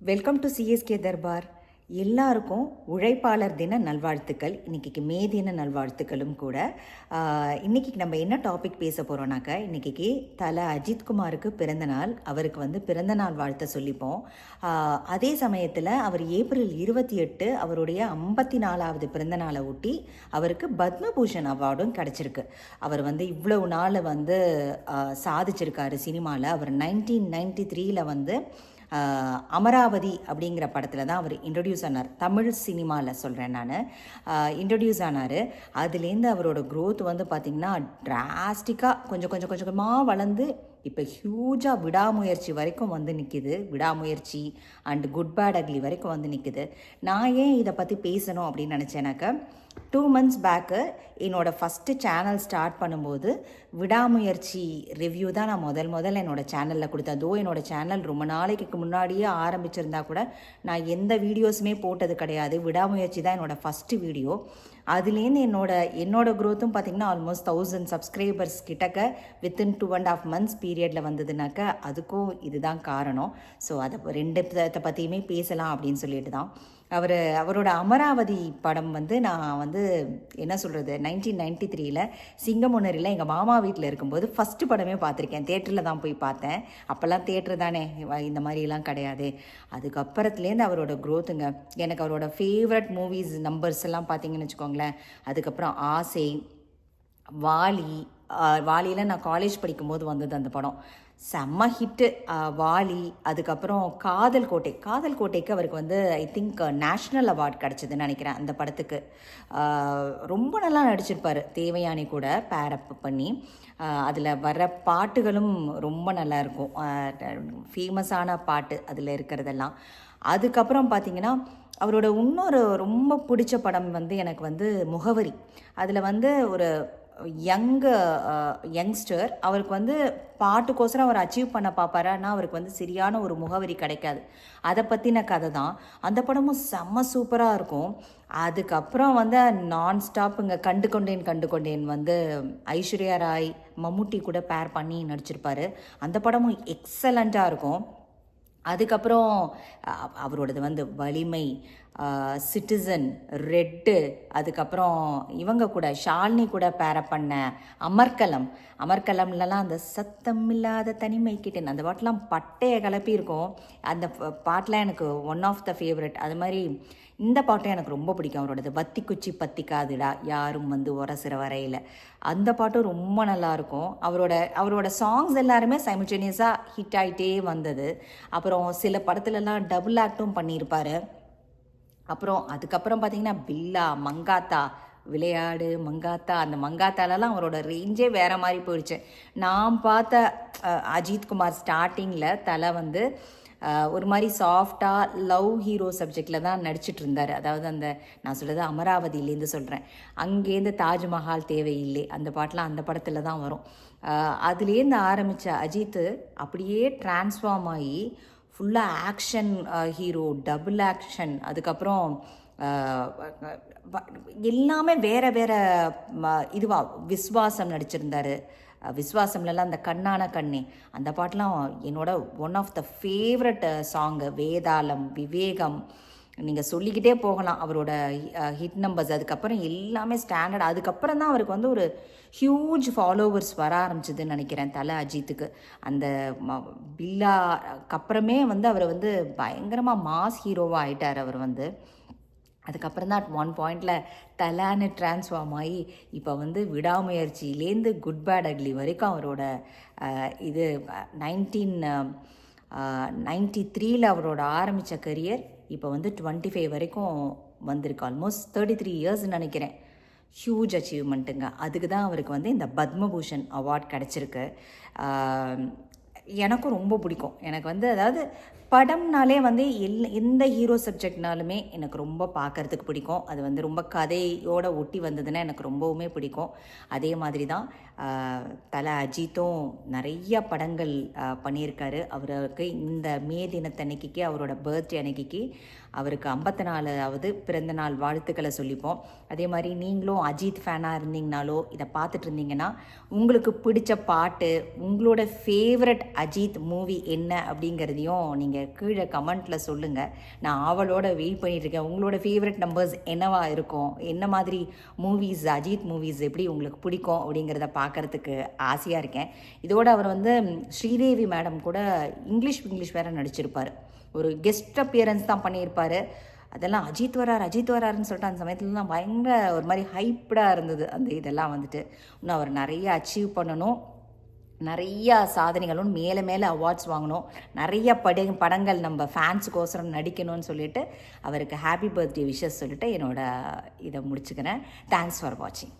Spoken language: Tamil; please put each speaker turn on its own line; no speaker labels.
Welcome to CSK Darbar. எல்லாருக்கும் உழைப்பாளர் தின நல்வாழ்த்துக்கள். இன்றைக்கி மே தின நல்வாழ்த்துக்களும் கூட. இன்றைக்கி நம்ம என்ன டாபிக் பேச போகிறோம்னாக்கா, இன்றைக்கி தல அஜித்குமாருக்கு பிறந்தநாள். அவருக்கு பிறந்தநாள் வாழ்த்த சொல்லிப்போம். அதே சமயத்தில் அவர் ஏப்ரல் 28 அவருடைய 54வது பிறந்தநாளை ஒட்டி அவருக்கு பத்மபூஷன் அவார்டும் கிடச்சிருக்கு. அவர் இவ்வளவு நாள் சாதிச்சிருக்காரு சினிமாவில். அவர் 1993 அமராவதி அப்படிங்கிற படத்தில் தான் அவர் இன்ட்ரடியூஸ் ஆனார். தமிழ் சினிமாவில் சொல்கிறேன் நான். இன்ட்ரடியூஸ் ஆனார். அதுலேருந்து அவரோட க்ரோத் பார்த்திங்கன்னா டிராஸ்டிக்காக கொஞ்சம் கொஞ்சமாக வளர்ந்து இப்போ ஹியூஜாக விடாமுயற்சி வரைக்கும் நிற்கிது. விடாமுயற்சி அண்ட் குட் பேட் அக்லி வரைக்கும் நிற்கிது. நான் ஏன் இதை பற்றி பேசணும் அப்படின்னு நினச்சேனாக்கா, 2 months பேக்கு என்னோடய ஃபஸ்ட்டு சேனல் ஸ்டார்ட் பண்ணும்போது விடாமுயற்சி ரிவ்யூ தான் நான் முதல்ல என்னோடய சேனலில் கொடுத்தேன். அதோ என்னோடய சேனல் ரொம்ப நாளைக்கு முன்னாடியே ஆரம்பிச்சிருந்தா கூட நான் எந்த வீடியோஸுமே போட்டது கிடையாது. விடாமுயற்சி தான் என்னோடய ஃபஸ்ட்டு வீடியோ. அதுலேருந்து என்னோட க்ரோத்தும் பார்த்திங்கன்னா ஆல்மோஸ்ட் 1000 சப்ஸ்கிரைபர்ஸ் கிட்டக்க வித்தின் 2.5 months பீரியடில் வந்ததுனாக்கா அதுக்கும் இதுதான் காரணம். ஸோ அதை ரெண்டு பற்றியுமே பேசலாம் அப்படின்னு சொல்லிட்டு தான். அவரோட அமராவதி படம் நான் என்ன சொல்கிறது, 1993 சிங்கமுனரியில் எங்கள் மாமா வீட்டில் இருக்கும்போது ஃபஸ்ட்டு படமே பார்த்துருக்கேன். தேட்டரில் தான் போய் பார்த்தேன். அப்போல்லாம் தேட்டர் தானே, இந்த மாதிரிலாம் கிடையாது. அதுக்கப்புறத்துலேருந்து அவரோட க்ரோத்துங்க. எனக்கு அவரோட ஃபேவரட் மூவிஸ் நம்பர்ஸ் எல்லாம் பார்த்தீங்கன்னு வச்சுக்கோங்களேன். அதுக்கப்புறம் ஆசை, வாலியில் நான் காலேஜ் படிக்கும்போது வந்தது அந்த படம். செம்ம ஹிட்டு வாலி. அதுக்கப்புறம் காதல் கோட்டைக்கு அவருக்கு ஐ திங்க் நேஷ்னல் அவார்ட் கிடச்சிதுன்னு நினைக்கிறேன் அந்த படத்துக்கு. ரொம்ப நல்லா நடிச்சிருப்பார். தேவயானி கூட பேரப் பண்ணி. அதில் வர்ற பாட்டுகளும் ரொம்ப நல்லாயிருக்கும். ஃபேமஸான பாட்டு அதில் இருக்கிறதெல்லாம். அதுக்கப்புறம் பார்த்திங்கன்னா அவரோட இன்னொரு ரொம்ப பிடிச்ச படம் எனக்கு முகவரி. அதில் ஒரு யங்ஸ்டர் அவருக்கு பாட்டுக்கோசரம் அவர் அச்சீவ் பண்ண பார்ப்பாருன்னா அவருக்கு சரியான ஒரு முகவரி கிடைக்காது. அதை பற்றின கதை தான். அந்த படமும் செம்ம சூப்பராக இருக்கும். அதுக்கப்புறம் நான் ஸ்டாப்புங்க கண்டு கொண்டேன் ஐஸ்வர்யா ராய் மம்முட்டி கூட பேர் பண்ணி நடிச்சிருப்பார். அந்த படமும் எக்ஸலண்ட்டாக இருக்கும். அதுக்கப்புறம் அவரோடது வலிமை, சிட்டிசன், ரெட்டு, அதுக்கப்புறம் இவங்க கூட ஷாலினி கூட பேர பண்ண அமர்கலம்லலாம் அந்த சத்தம் இல்லாத தனிமை கிட்டேன் அந்த பாட்டெலாம் பட்டையை கிளப்பியிருக்கும். அந்த பாட்டெலாம் எனக்கு ஒன் ஆஃப் த ஃபேவரட். அது மாதிரி இந்த பாட்டும் எனக்கு ரொம்ப பிடிக்கும் அவரோடது. வத்தி குச்சி பத்திக்காதுடா யாரும் உரசுற வரையில், அந்த பாட்டும் ரொம்ப நல்லாயிருக்கும். அவரோட சாங்ஸ் எல்லாருமே சைமல்டேனியஸாக ஹிட் ஆகிட்டே வந்தது. அப்புறம் சில படத்துலலாம் டபுள் ஆக்டும் பண்ணியிருப்பார். அதுக்கப்புறம் பார்த்திங்கன்னா பில்லா, மங்காத்தா, விளையாடு மங்காத்தா, அந்த மங்காத்தாலலாம் அவரோட ரேஞ்சே வேறு மாதிரி போயிடுச்சு. நான் பார்த்த அஜித்குமார் ஸ்டார்டிங்கில் தலை ஒரு மாதிரி சாஃப்டாக லவ் ஹீரோ சப்ஜெக்டில் தான் நடிச்சிட்டு இருந்தார். அதாவது நான் சொல்கிறது அமராவதியிலேருந்து சொல்கிறேன். அங்கேருந்து தாஜ்மஹால் தேவையில்லை அந்த பாட்டெலாம் அந்த படத்தில் தான் வரும். அதுலேருந்து ஆரம்பித்த அஜித் அப்படியே டிரான்ஸ்ஃபார்ம் ஆகி ஃபுல்லாக ஆக்ஷன் ஹீரோ, டபுள் ஆக்ஷன், அதுக்கப்புறம் எல்லாமே வேறு இதுவாக விஸ்வாசம் நடிச்சிருந்தார். விஸ்வாசம்லலாம் அந்த கண்ணான கண்ணே அந்த பாட்டெலாம் என்னோட one of the favourite song. Vedalam, Vivegam, நீங்கள் சொல்லிக்கிட்டே போகலாம் அவரோட ஹிட் நம்பர்ஸ். அதுக்கப்புறம் எல்லாமே ஸ்டாண்டர்ட். அதுக்கப்புறம் தான் அவருக்கு ஒரு ஹியூஜ் ஃபாலோவர்ஸ் வர ஆரம்பிச்சதுன்னு நினைக்கிறேன் தலை அஜித்துக்கு. அந்த பில்லாக்கு அப்புறமே அவர் பயங்கரமாக மாஸ் ஹீரோவாக ஆகிட்டார் அவர். அதுக்கப்புறம் தான் ஒன் பாயிண்டில் தலான்னு டிரான்ஸ்ஃபார்ம் ஆகி இப்போ விடாமுயற்சியிலேருந்து குட் பேட் அக்லி வரைக்கும் அவரோட இது 1993 அவரோட ஆரம்பித்த கரியர் இப்போ 25 வரைக்கும் வந்திருக்கு. ஆல்மோஸ்ட் 33 இயர்ஸ்ன்னு நினைக்கிறேன். ஹியூஜ் அச்சீவ்மெண்ட்டுங்க. அதுக்கு தான் அவருக்கு இந்த பத்மபூஷன் அவார்ட் கிடச்சிருக்கு. எனக்கும் ரொம்ப பிடிக்கும். எனக்கு அதாவது படம்னாலே எந்த ஹீரோ சப்ஜெக்ட்னாலுமே எனக்கு ரொம்ப பார்க்குறதுக்கு பிடிக்கும். அது ரொம்ப கதையோடு ஒட்டி வந்ததுன்னா எனக்கு ரொம்பவுமே பிடிக்கும். அதே மாதிரி தான் தலை அஜித்தும் நிறைய படங்கள் பண்ணியிருக்காரு. அவருக்கு இந்த மே தினத்தன்னைக்கு அவரோட பர்த்டே அன்னைக்கு அவருக்கு 54வது பிறந்தநாள் வாழ்த்துக்களை சொல்லிப்போம். அதே மாதிரி நீங்களும் அஜித் ஃபேனாக இருந்தீங்கனாலோ இதை பார்த்துட்டு இருந்தீங்கன்னா உங்களுக்கு பிடிச்ச பாட்டு, உங்களோட ஃபேவரட் அஜித் மூவி என்ன அப்படிங்கிறதையும் நீங்கள் நீங்கள் கீழே கமெண்ட்டில் சொல்லுங்கள். நான் ஆவலோட வெயிட் பண்ணிகிட்ருக்கேன். உங்களோட ஃபேவரட் நம்பர்ஸ் என்னவா இருக்கும், என்ன மாதிரி மூவிஸ், அஜித் மூவிஸ் எப்படி உங்களுக்கு பிடிக்கும் அப்படிங்கிறத பார்க்குறதுக்கு ஆசையாக இருக்கேன். இதோட அவர் வந்து ஸ்ரீதேவி மேடம் கூட இங்கிலீஷ் வேறு நடிச்சிருப்பார். ஒரு கெஸ்ட் அப்பியரன்ஸ் தான் பண்ணியிருப்பார். அதெல்லாம் அஜித் வராருன்னு சொல்லிட்டு அந்த சமயத்துலலாம் பயங்கர ஒரு மாதிரி ஹைப்டாக இருந்தது. அந்த இதெல்லாம் வந்துட்டு இன்னும் அவர் நிறைய அச்சீவ் பண்ணணும், நிறையா சாதனைகளும் மேலே மேலே அவார்ட்ஸ் வாங்கணும், நிறைய படங்கள் நம்ம ஃபேன்ஸுக்கோசரம் நடிக்கணும்னு சொல்லிட்டு அவருக்கு ஹாப்பி பர்த்டே விஷஸ் சொல்லிட்டு என்னோட இதை முடிச்சுக்கிறேன். தேங்க்ஸ் ஃபார் வாட்சிங்.